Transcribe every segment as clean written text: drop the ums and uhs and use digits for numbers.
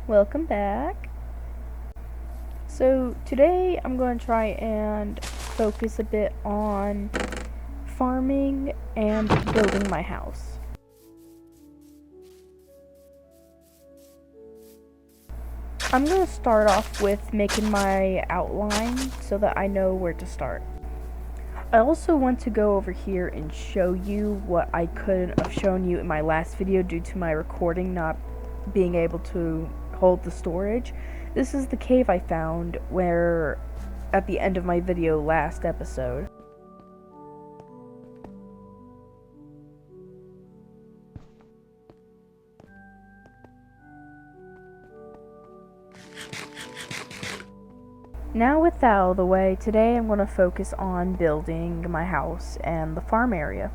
Welcome back. So today I'm going to try and focus a bit on farming and building my house. I'm going to start off with making my outline so that I know where to start. I also want to go over here and show you what I couldn't have shown you in my last video due to my recording not being able to hold the storage. This is the cave I found where at the end of my video last episode. Now with that out of the way, today I'm going to focus on building my house and the farm area.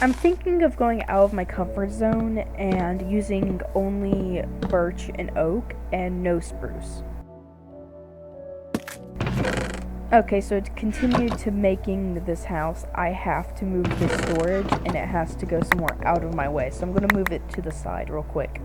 I'm thinking of going out of my comfort zone and using only birch and oak and no spruce. Okay, so to continue to making this house, I have to move this storage and it has to go somewhere out of my way. So I'm going to move it to the side real quick.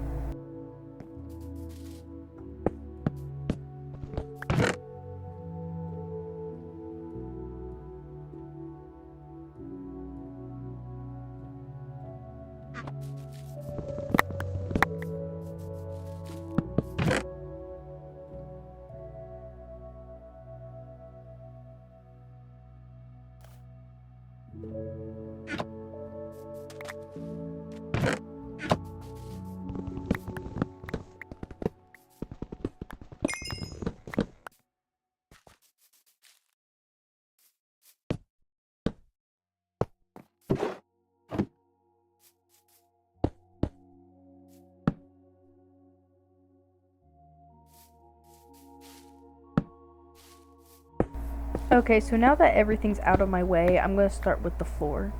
Okay, so now that everything's out of my way, I'm going to start with the floor.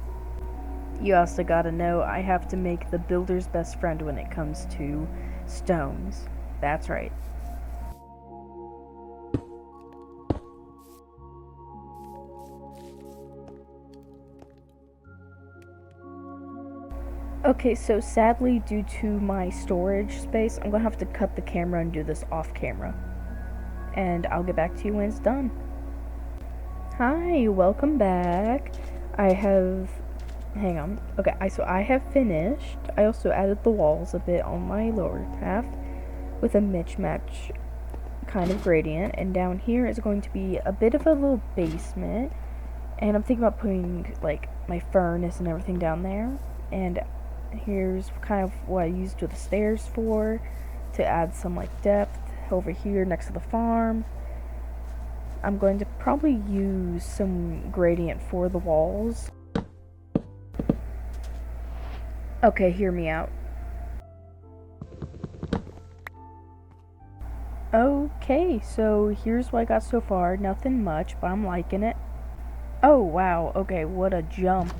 You also gotta know I have to make the builder's best friend when it comes to stones. That's right. Okay, so sadly, due to my storage space, I'm gonna have to cut the camera and do this off camera. And I'll get back to you when it's done. Hi, welcome back. Hang on. Okay, so I have finished. I also added the walls a bit on my lower half with a mismatch kind of gradient, and down here is going to be a bit of a little basement, and I'm thinking about putting like my furnace and everything down there. And here's kind of what I used the stairs for, to add some like depth over here next to the farm. I'm going to probably use some gradient for the walls. Okay, hear me out. Okay, so here's what I got so far. Nothing much, but I'm liking it. Oh, wow. Okay, what a jump.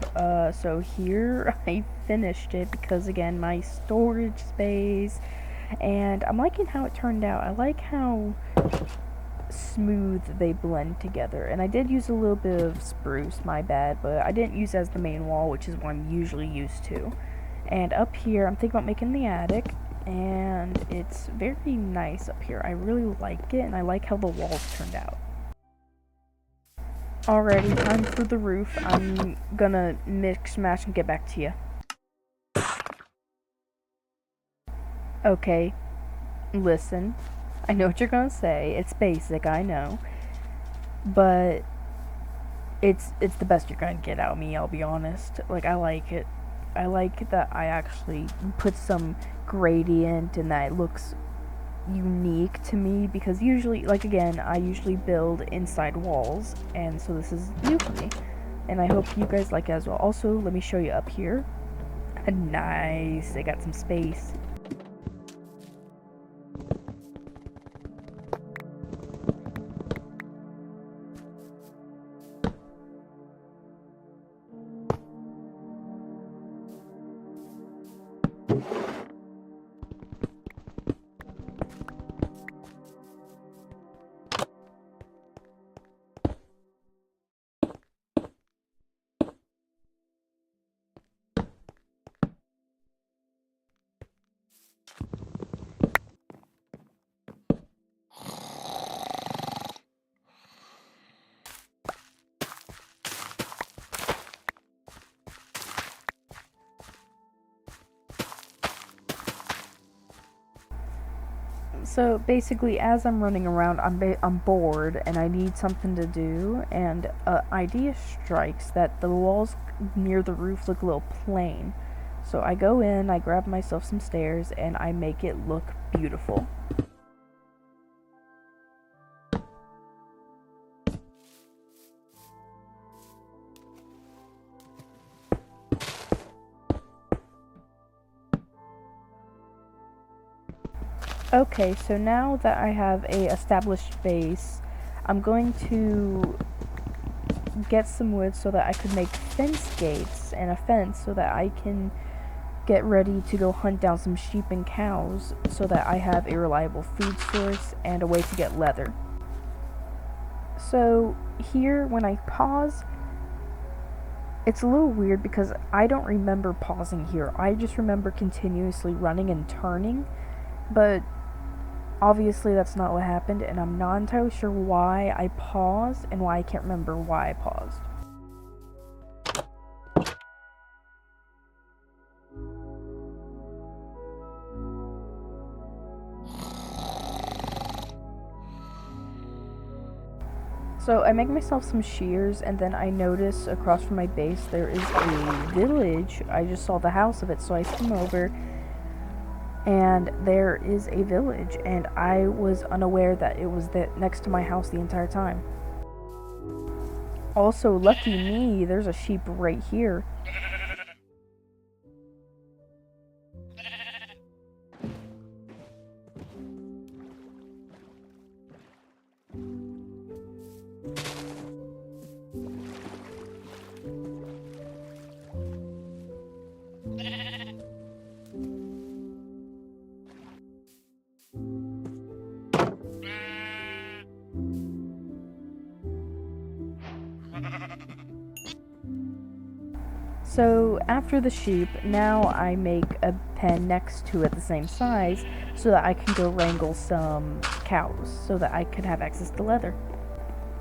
So here I finished it because, again, my storage space. And I'm liking how it turned out. I like how smooth they blend together. And I did use a little bit of spruce, my bad, but I didn't use as the main wall, which is what I'm usually used to. And up here, I'm thinking about making the attic, and it's very nice up here. I really like it, and I like how the walls turned out. Alrighty, time for the roof. I'm gonna mix, smash, and get back to you. Okay, listen. I know what you're gonna say. It's basic, I know. But it's the best you're gonna get out of me, I'll be honest. Like, I like it. I like that I actually put some gradient and that it looks unique to me, because usually, like, again, I usually build inside walls, and so this is new for me. And I hope you guys like it as well. Also, let me show you up here. Nice, they got some space. So basically, as I'm running around, I'm bored and I need something to do, and an idea strikes that the walls near the roof look a little plain. So I go in, I grab myself some stairs, and I make it look beautiful. Okay, so now that I have a established base, I'm going to get some wood so that I could make fence gates and a fence so that I can get ready to go hunt down some sheep and cows so that I have a reliable food source and a way to get leather. So here, when I pause, it's a little weird because I don't remember pausing here. I just remember continuously running and turning, but obviously that's not what happened, and I'm not entirely sure why I paused and why I can't remember why I paused. So I make myself some shears, and then I notice across from my base there is a village. I just saw the house of it, so I swim over, and there is a village, and I was unaware that it was next to my house the entire time. Also, lucky me, there's a sheep right here. So after the sheep, now I make a pen next to it the same size so that I can go wrangle some cows so that I could have access to leather.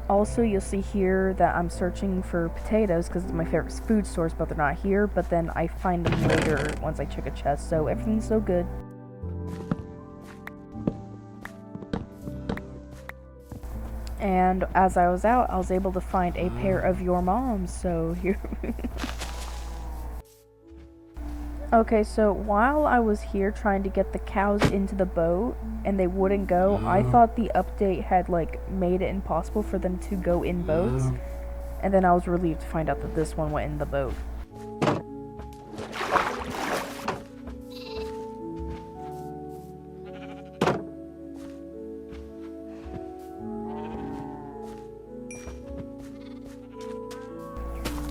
Also, you'll see here that I'm searching for potatoes because it's my favorite food source, but they're not here. But then I find them later once I check a chest, so everything's so good. And as I was out, I was able to find a pair of your moms, so here... Okay, so while I was here trying to get the cows into the boat and they wouldn't go, I thought the update had like made it impossible for them to go in boats, and then I was relieved to find out that this one went in the boat.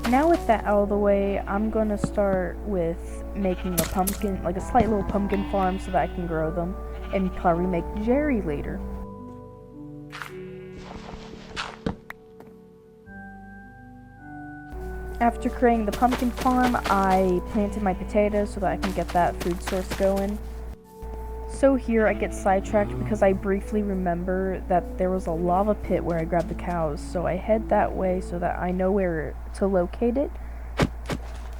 Now with that out of the way, I'm gonna start with making a pumpkin, like a slight little pumpkin farm so that I can grow them, and probably make Jerry later. After creating the pumpkin farm, I planted my potatoes so that I can get that food source going. So here I get sidetracked because I briefly remember that there was a lava pit where I grabbed the cows, so I head that way so that I know where to locate it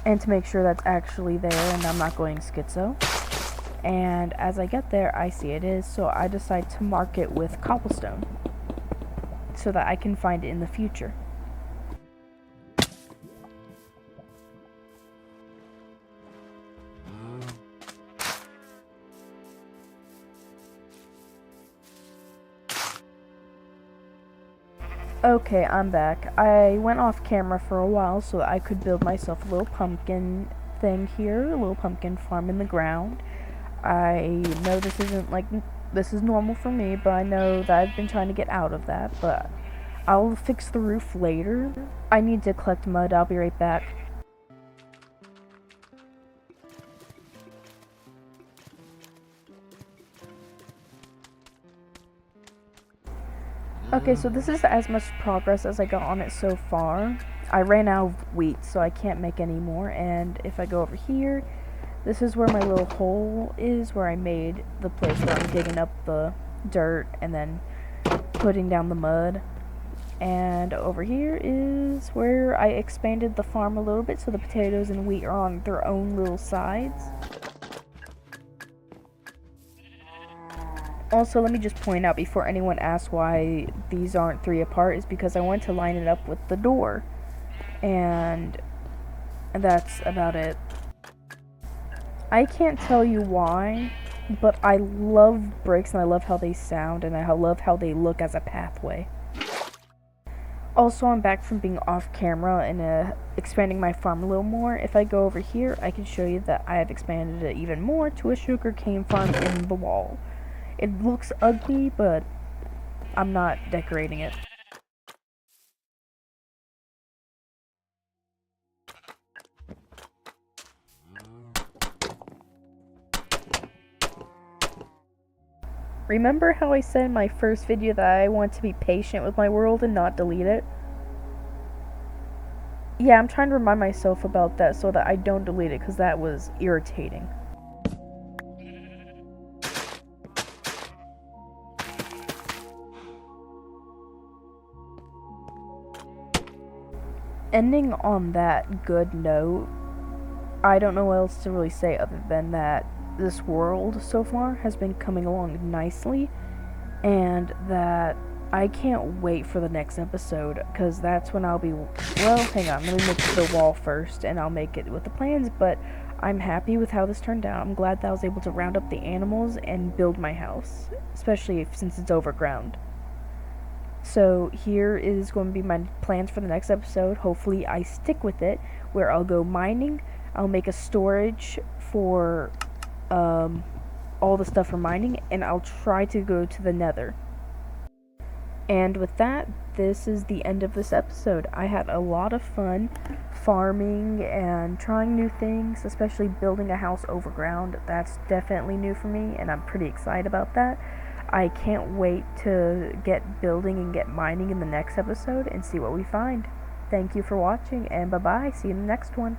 and to make sure that's actually there and I'm not going schizo. And as I get there, I see it is, so I decide to mark it with cobblestone so that I can find it in the future. Okay, I'm back. I went off camera for a while so that I could build myself a little pumpkin thing here, a little pumpkin farm in the ground. I know this isn't like, this is normal for me, but I know that I've been trying to get out of that, but I'll fix the roof later. I need to collect mud, I'll be right back. Okay, so this is as much progress as I got on it so far. I ran out of wheat, so I can't make any more, and if I go over here, this is where my little hole is, where I made the place where I'm digging up the dirt and then putting down the mud. And over here is where I expanded the farm a little bit so the potatoes and wheat are on their own little sides. Also, let me just point out before anyone asks why these aren't 3 apart is because I want to line it up with the door. And that's about it. I can't tell you why, but I love bricks and I love how they sound and I love how they look as a pathway. Also, I'm back from being off camera and expanding my farm a little more. If I go over here, I can show you that I have expanded it even more to a sugarcane farm in the wall. It looks ugly, but I'm not decorating it. Remember how I said in my first video that I want to be patient with my world and not delete it? Yeah, I'm trying to remind myself about that so that I don't delete it because that was irritating. Ending on that good note, I don't know what else to really say other than that this world so far has been coming along nicely and that I can't wait for the next episode because that's when I'll be, well, hang on, let me make the wall first and I'll make it with the plans, but I'm happy with how this turned out. I'm glad that I was able to round up the animals and build my house, especially since it's overground. So here is going to be my plans for the next episode. Hopefully I stick with it, where I'll go mining, I'll make a storage for all the stuff for mining, and I'll try to go to the nether. And with that, this is the end of this episode. I had a lot of fun farming and trying new things, especially building a house overground. That's definitely new for me, and I'm pretty excited about that. I can't wait to get building and get mining in the next episode and see what we find. Thank you for watching, and bye-bye. See you in the next one.